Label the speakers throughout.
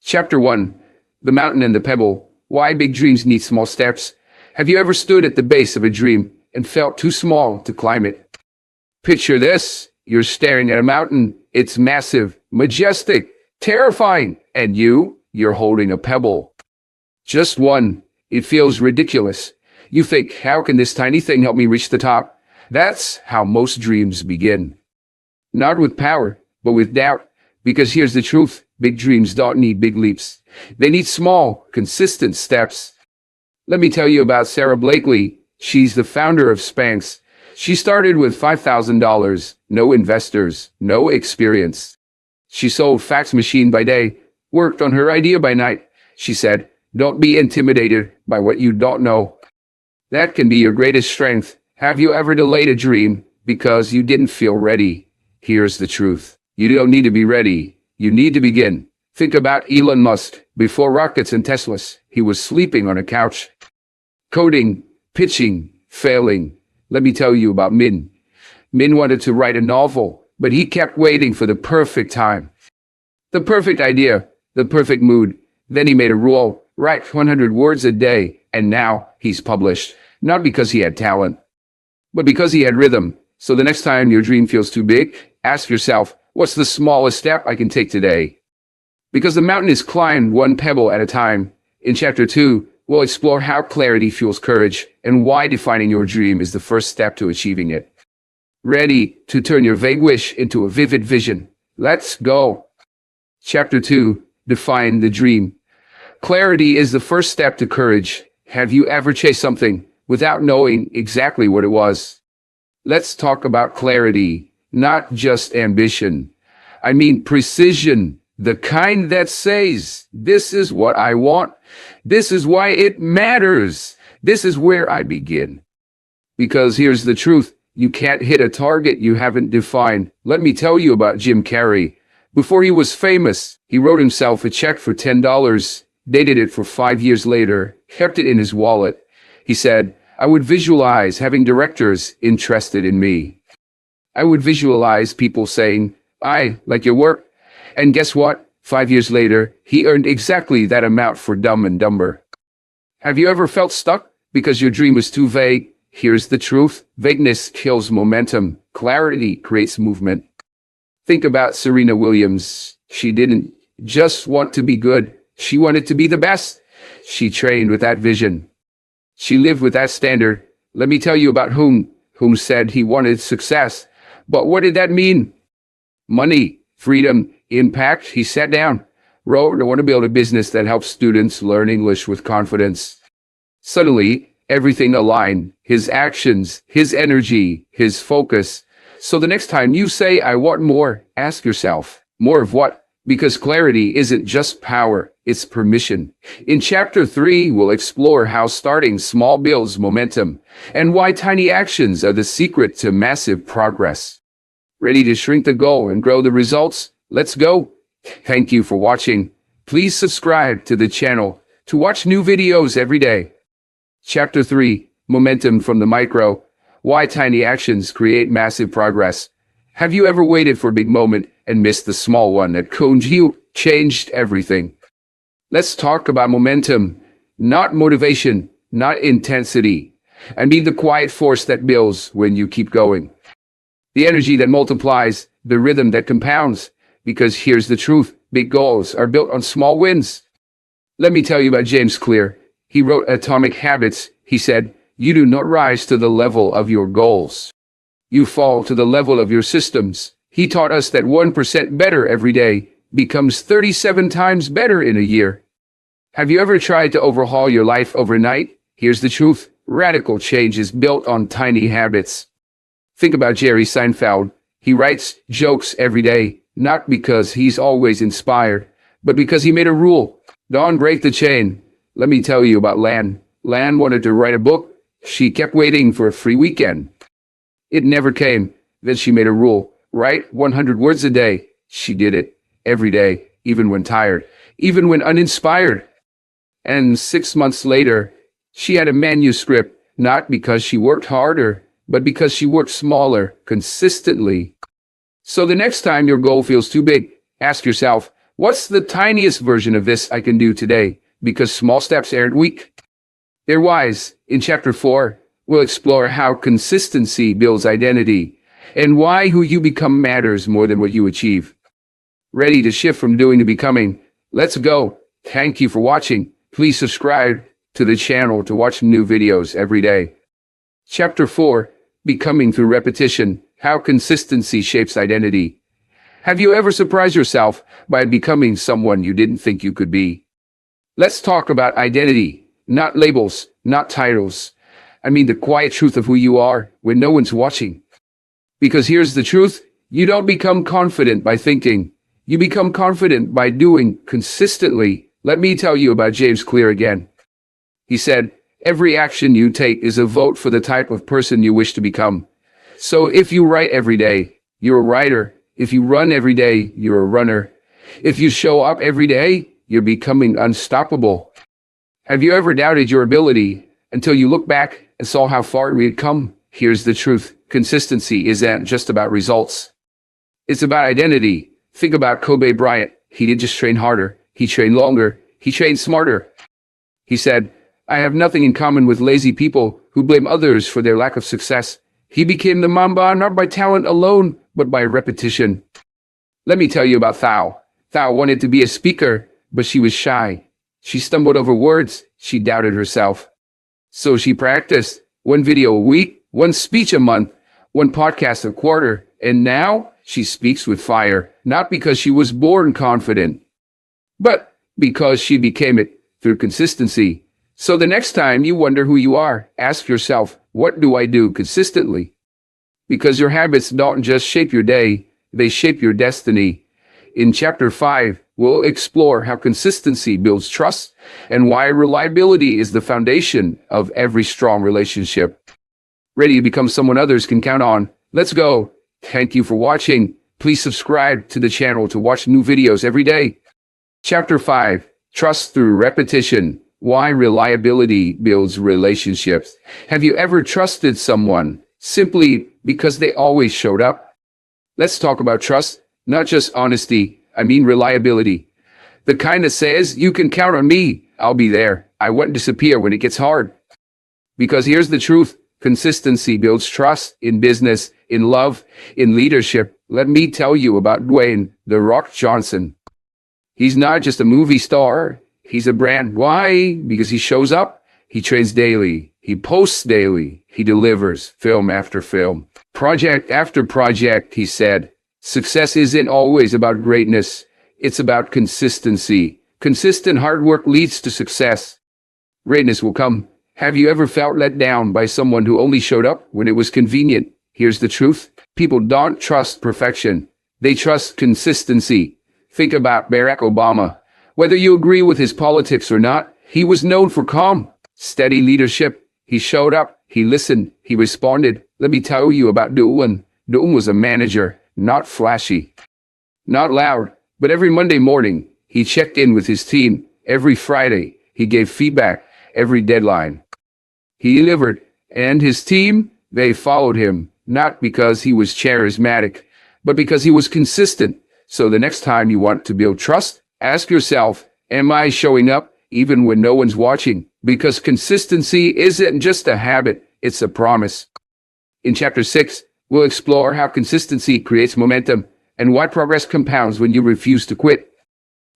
Speaker 1: Chapter 1. The Mountain and the Pebble. Why Big Dreams Need Small Steps. Have you ever stood at the base of a dream and felt too small to climb it? Picture this. You're staring at a mountain. It's massive, majestic, terrifying. And you're holding a pebble. Just one. It feels ridiculous. You think, how can this tiny thing help me reach the top? That's how most dreams begin. Not with power, but with doubt. Because here's the truth. Big dreams don't need big leaps. They need small, consistent steps. Let me tell you about Sarah Blakely. She's the founder of Spanx. She started with $5,000, no investors, no experience. She sold fax machine by day, worked on her idea by night. She said, don't be intimidated by what you don't know. That can be your greatest strength. Have you ever delayed a dream because you didn't feel ready? Here's the truth. You don't need to be ready. You need to begin. Think about Elon Musk. Before rockets and Teslas, he was sleeping on a couch. Coding, pitching, failing. Let me tell you about Min. Min wanted to write a novel, but he kept waiting for the perfect time. The perfect idea, the perfect mood. Then he made a rule, write 100 words a day, and now he's published. Not because he had talent, but because he had rhythm. So the next time your dream feels too big, ask yourself, what's the smallest step I can take today? Because the mountain is climbed one pebble at a time. In Chapter 2, we'll explore how clarity fuels courage and why defining your dream is the first step to achieving it. Ready to turn your vague wish into a vivid vision? Let's go. Chapter 2. Define the dream. Clarity is the first step to courage. Have you ever chased something without knowing exactly what it was? Let's talk about clarity, not just ambition. I mean precision. The kind that says, this is what I want. This is why it matters. This is where I begin. Because here's the truth. You can't hit a target you haven't defined. Let me tell you about Jim Carrey. Before he was famous, he wrote himself a check for $10, dated it for 5 years later, kept it in his wallet. He said, I would visualize having directors interested in me. I would visualize people saying, I like your work. And guess what? 5 years later, he earned exactly that amount for Dumb and Dumber. Have you ever felt stuck because your dream was too vague? Here's the truth. Vagueness kills momentum. Clarity creates movement. Think about Serena Williams. She didn't just want to be good. She wanted to be the best. She trained with that vision. She lived with that standard. Let me tell you about whom said he wanted success. But what did that mean? Money, freedom, impact. He sat down, wrote, I want to build a business that helps students learn English with confidence. Suddenly, everything aligned. His actions, his energy, his focus. So the next time you say, I want more, ask yourself, more of what? Because clarity isn't just power, it's permission. In Chapter 3, we'll explore how starting small builds momentum and why tiny actions are the secret to massive progress. Ready to shrink the goal and grow the results? Let's go. Thank you for watching. Please subscribe to the channel to watch new videos every day. Chapter 3. Momentum from the micro. Why tiny actions create massive progress. Have you ever waited for a big moment and missed the small one that changed everything? Let's talk about momentum, not motivation, not intensity. I mean the quiet force that builds when you keep going. The energy that multiplies, the rhythm that compounds. Because here's the truth, big goals are built on small wins. Let me tell you about James Clear. He wrote Atomic Habits. He said, you do not rise to the level of your goals. You fall to the level of your systems. He taught us that 1% better every day becomes 37 times better in a year. Have you ever tried to overhaul your life overnight? Here's the truth. Radical change is built on tiny habits. Think about Jerry Seinfeld. He writes jokes every day. Not because he's always inspired, but because he made a rule. Don't break the chain. Let me tell you about Lan. Lan wanted to write a book. She kept waiting for a free weekend. It never came. Then she made a rule. Write 100 words a day. She did it every day, even when tired, even when uninspired. And 6 months later, she had a manuscript, not because she worked harder, but because she worked smaller, consistently. So the next time your goal feels too big, ask yourself, What's the tiniest version of this I can do today? Because small steps aren't weak. They're wise. In Chapter 4, we'll explore how consistency builds identity and why who you become matters more than what you achieve. Ready to shift from doing to becoming? Let's go. Thank you for watching. Please subscribe to the channel to watch new videos every day. Chapter 4, Becoming Through Repetition, How Consistency Shapes Identity. Have you ever surprised yourself by becoming someone you didn't think you could be? Let's talk about identity, not labels, not titles. I mean the quiet truth of who you are when no one's watching. Because here's the truth, you don't become confident by thinking. You become confident by doing consistently. Let me tell you about James Clear again. He said, every action you take is a vote for the type of person you wish to become. So if you write every day, you're a writer. If you run every day, you're a runner. If you show up every day, you're becoming unstoppable. Have you ever doubted your ability until you look back and saw how far we had come? Here's the truth. Consistency isn't just about results. It's about identity. Think about Kobe Bryant. He didn't just train harder. He trained longer. He trained smarter. He said, I have nothing in common with lazy people who blame others for their lack of success. He became the Mamba not by talent alone, but by repetition. Let me tell you about Thao. Thao wanted to be a speaker, but she was shy. She stumbled over words. She doubted herself. So she practiced one video a week, one speech a month, one podcast a quarter, and now she speaks with fire, not because she was born confident, but because she became it through consistency. So the next time you wonder who you are, ask yourself, what do I do consistently? Because your habits don't just shape your day, they shape your destiny. In Chapter 5, we'll explore how consistency builds trust and why reliability is the foundation of every strong relationship. Ready to become someone others can count on? Let's go. Thank you for watching. Please subscribe to the channel to watch new videos every day. Chapter 5, Trust Through Repetition. Why reliability builds relationships. Have you ever trusted someone simply because they always showed up? Let's talk about trust, not just honesty. I mean reliability. The kind that says, you can count on me. I'll be there. I won't disappear when it gets hard. Because here's the truth. Consistency builds trust in business, in love, in leadership. Let me tell you about Dwayne "The Rock" Johnson. He's not just a movie star. He's a brand. Why? Because he shows up. He trains daily. He posts daily. He delivers film after film, project after project. He said, success isn't always about greatness. It's about consistency. Consistent hard work leads to success. Greatness will come. Have you ever felt let down by someone who only showed up when it was convenient? Here's the truth. People don't trust perfection. They trust consistency. Think about Barack Obama. Whether you agree with his politics or not, he was known for calm, steady leadership. He showed up. He listened. He responded. Let me tell you about Dwayne. Dwayne was a manager, not flashy, not loud, but every Monday morning, he checked in with his team. Every Friday, he gave feedback. Every deadline, he delivered, and his team, they followed him, not because he was charismatic, but because he was consistent. So the next time you want to build trust, ask yourself, am I showing up even when no one's watching? Because consistency isn't just a habit, it's a promise. In Chapter 6, we'll explore how consistency creates momentum and why progress compounds when you refuse to quit.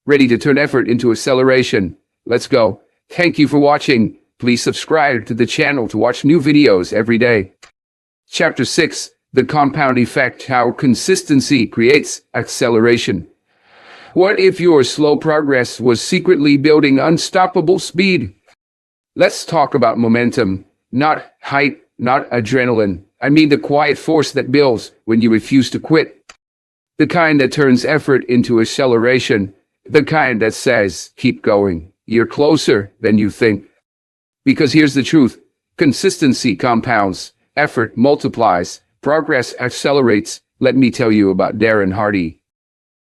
Speaker 1: Ready to turn effort into acceleration? Let's go. Thank you for watching. Please subscribe to the channel to watch new videos every day. Chapter 6, The Compound Effect, How Consistency Creates Acceleration. What if your slow progress was secretly building unstoppable speed? Let's talk about momentum, not hype, not adrenaline. I mean the quiet force that builds when you refuse to quit. The kind that turns effort into acceleration. The kind that says, keep going. You're closer than you think. Because here's the truth. Consistency compounds. Effort multiplies. Progress accelerates. Let me tell you about Darren Hardy.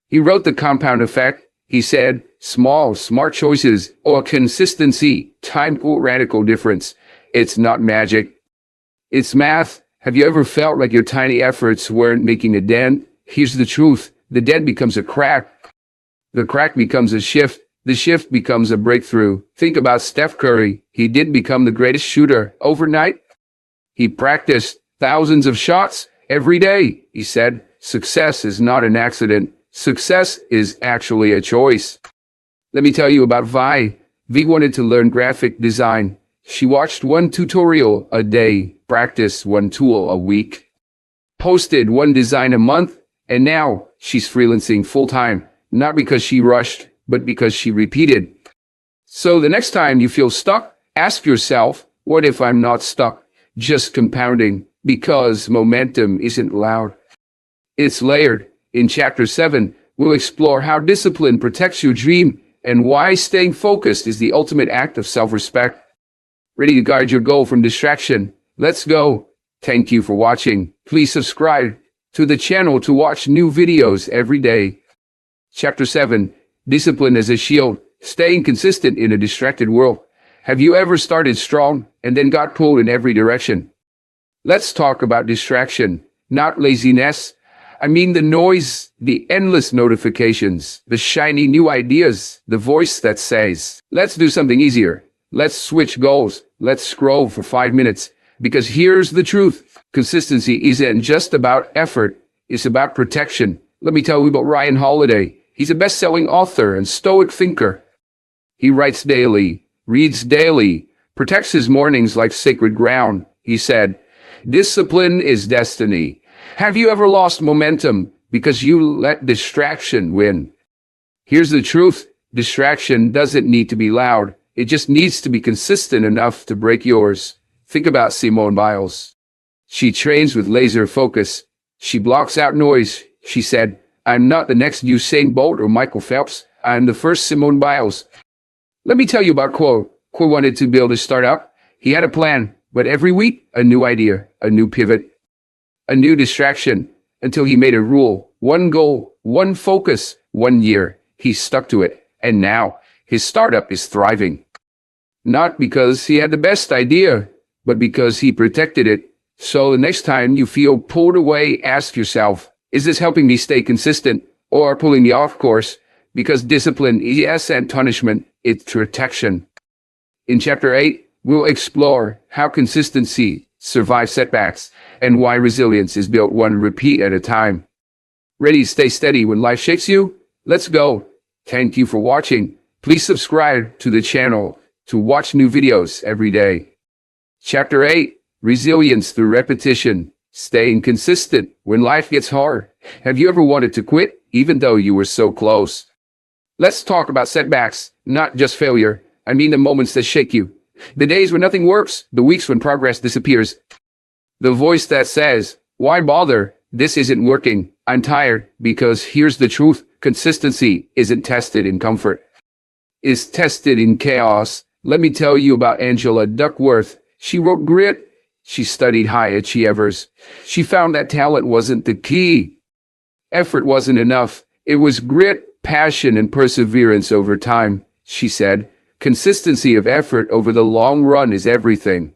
Speaker 1: He wrote The Compound Effect. He said, small, smart choices or consistency, time to radical difference. It's not magic. It's math. Have you ever felt like your tiny efforts weren't making a dent? Here's the truth. The dent becomes a crack. The crack becomes a shift. The shift becomes a breakthrough. Think about Steph Curry. He didn't become the greatest shooter overnight. He practiced thousands of shots every day. He said, success is not an accident. Success is actually a choice. Let me tell you about Vi. Vi wanted to learn graphic design. She watched one tutorial a day, practiced one tool a week, posted one design a month, and now she's freelancing full-time, not because she rushed, but because she repeated. So the next time you feel stuck, ask yourself, what if I'm not stuck, just compounding? Because momentum isn't loud. It's layered. In Chapter 7, we'll explore how discipline protects your dream and why staying focused is the ultimate act of self-respect. Ready to guard your goal from distraction? Let's go. Thank you for watching. Please subscribe to the channel to watch new videos every day. Chapter 7. Discipline as a shield. Staying consistent in a distracted world. Have you ever started strong and then got pulled in every direction? Let's talk about distraction, not laziness. I mean the noise, the endless notifications, the shiny new ideas, the voice that says, let's do something easier. Let's switch goals. Let's scroll for 5 minutes. Because here's the truth. Consistency isn't just about effort. It's about protection. Let me tell you about Ryan Holiday. He's a best-selling author and stoic thinker. He writes daily, reads daily, protects his mornings like sacred ground. He said, discipline is destiny. Have you ever lost momentum because you let distraction win? Here's the truth. Distraction doesn't need to be loud. It just needs to be consistent enough to break yours. Think about Simone Biles. She trains with laser focus. She blocks out noise. She said, I'm not the next Usain Bolt or Michael Phelps. I'm the first Simone Biles. Let me tell you about Quo. Quo wanted to build a startup. He had a plan, but every week, a new idea, a new pivot, a new distraction, until he made a rule. One goal, one focus, 1 year. He stuck to it. And now, his startup is thriving. Not because he had the best idea, but because he protected it. So the next time you feel pulled away, ask yourself, is this helping me stay consistent or pulling me off course? Because discipline isn't punishment, it's protection. In Chapter 8, we'll explore how consistency survives setbacks and why resilience is built one repeat at a time. Ready to stay steady when life shakes you? Let's go. Thank you for watching. Please subscribe to the channel to watch new videos every day. Chapter 8, Resilience through Repetition. Staying consistent when life gets hard. Have you ever wanted to quit, even though you were so close? Let's talk about setbacks, not just failure. I mean the moments that shake you. The days when nothing works, the weeks when progress disappears. The voice that says, why bother? This isn't working. I'm tired. Because here's the truth. Consistency isn't tested in comfort. It's tested in chaos. Let me tell you about Angela Duckworth. She wrote Grit. She studied high achievers. She found that talent wasn't the key. Effort wasn't enough. It was grit, passion, and perseverance over time. She said, consistency of effort over the long run is everything.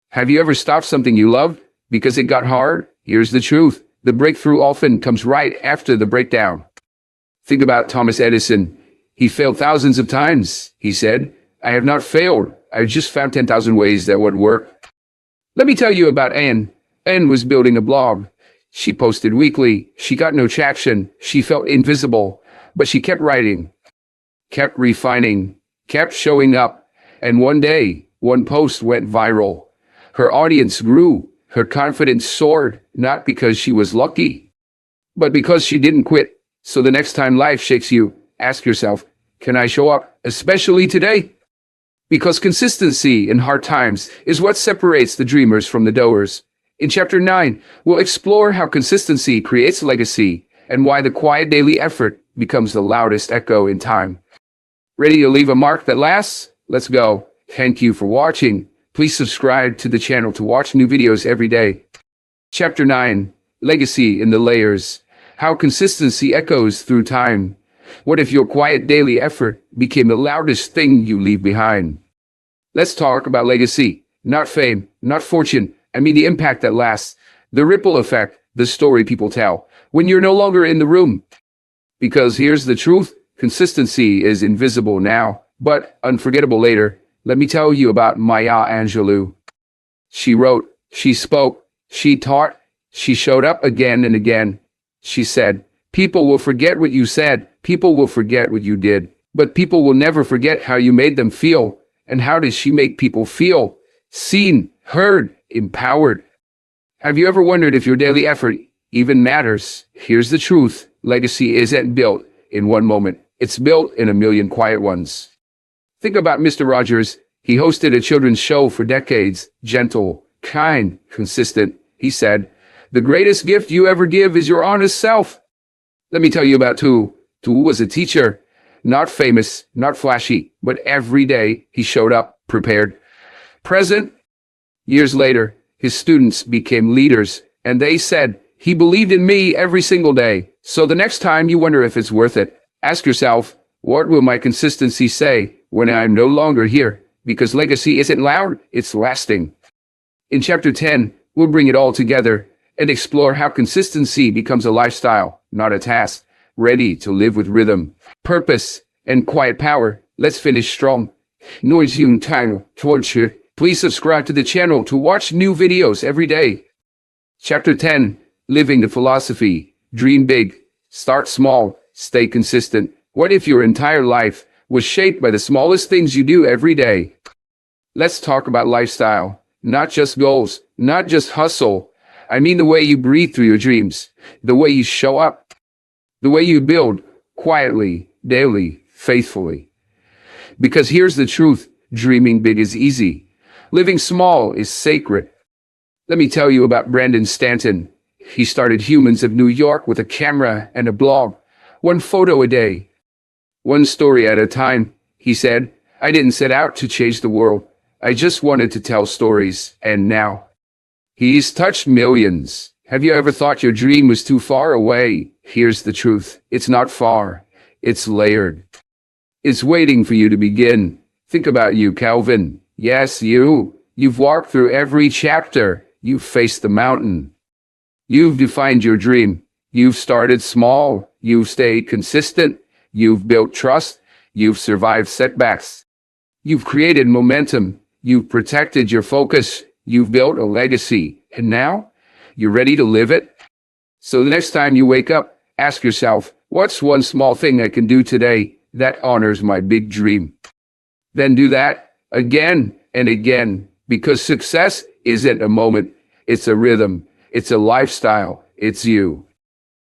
Speaker 1: Have you ever stopped something you loved because it got hard? Here's the truth. The breakthrough often comes right after the breakdown. Think about Thomas Edison. He failed thousands of times. He said, I have not failed. I've just found 10,000 ways that would work. Let me tell you about Anne. Anne was building a blog. She posted weekly. She got no traction. She felt invisible. But she kept writing, kept refining, kept showing up. And one day, one post went viral. Her audience grew. Her confidence soared, not because she was lucky, but because she didn't quit. So the next time life shakes you, ask yourself, can I show up, especially today? Because consistency in hard times is what separates the dreamers from the doers. In Chapter 9, we'll explore how consistency creates legacy and why the quiet daily effort becomes the loudest echo in time. Ready to leave a mark that lasts? Let's go. Thank you for watching. Please subscribe to the channel to watch new videos every day. Chapter 9, Legacy in the Layers. How consistency echoes through time. What if your quiet daily effort became the loudest thing you leave behind? Let's talk about legacy. Not fame, not fortune. I mean the impact that lasts. The ripple effect, the story people tell when you're no longer in the room. Because here's the truth. Consistency is invisible now, but unforgettable later. Let me tell you about Maya Angelou. She wrote, she spoke, she taught, she showed up again and again. She said, people will forget what you said, people will forget what you did, but people will never forget how you made them feel. And how does she make people feel? Seen, heard, empowered. Have you ever wondered if your daily effort even matters? Here's the truth. Legacy isn't built in one moment. It's built in a million quiet ones. Think about Mr. Rogers. He hosted a children's show for decades. Gentle, kind, consistent. He said, the greatest gift you ever give is your honest self. Let me tell you about Tu. Tu was a teacher. Not famous, not flashy, but every day he showed up, prepared, present. Years later, his students became leaders, and they said, he believed in me every single day. So the next time you wonder if it's worth it, ask yourself, what will my consistency say when I'm no longer here? Because legacy isn't loud, it's lasting. In Chapter 10, we'll bring it all together and explore how consistency becomes a lifestyle, not a task, ready to live with rhythm, purpose, and quiet power. Let's finish strong. Noise yung title, torture. Please subscribe to the channel to watch new videos every day. Chapter 10, Living the Philosophy. Dream big, start small, stay consistent. What if your entire life was shaped by the smallest things you do every day? Let's talk about lifestyle, not just goals, not just hustle. I mean the way you breathe through your dreams, the way you show up, the way you build quietly, daily, faithfully. Because here's the truth, dreaming big is easy. Living small is sacred. Let me tell you about Brandon Stanton. He started Humans of New York with a camera and a blog. One photo a day. One story at a time. He said, I didn't set out to change the world. I just wanted to tell stories. And now, he's touched millions. Have you ever thought your dream was too far away? Here's the truth. It's not far. It's layered. It's waiting for you to begin. Think about you, Kelvin. Yes, you. You've walked through every chapter. You've faced the mountain. You've defined your dream. You've started small. You've stayed consistent. You've built trust. You've survived setbacks. You've created momentum. You've protected your focus. You've built a legacy. And now, you're ready to live it? So the next time you wake up, ask yourself, what's one small thing I can do today that honors my big dream? Then do that again and again, because success isn't a moment. It's a rhythm. It's a lifestyle. It's you.